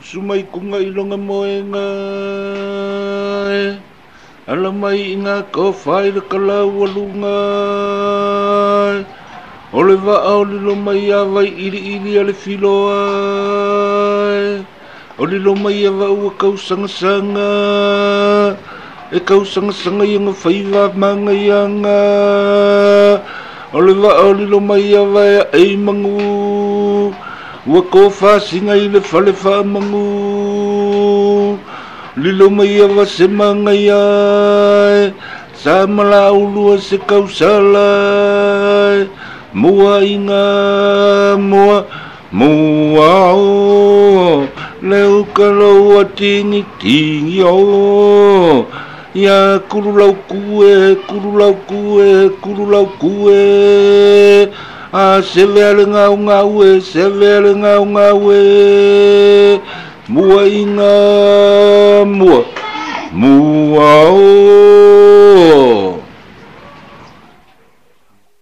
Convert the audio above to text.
sumai kunga ilonga moenga ala mai inga ko fai le kalau walunga ole va ole lo mai avai ili ale filoa ole lo mai ava ua kau sanga e kau sanga yang fai va manga yanga ole va ole lo mai ava ai mangu ua ko fa singa ile fale fa mangu lilo mai ava se manga ya sa mala ulua se kau salai mua inga mua o leu kalau atingi tingi o ya kurulau kue a sevele ngau e mua inga mua o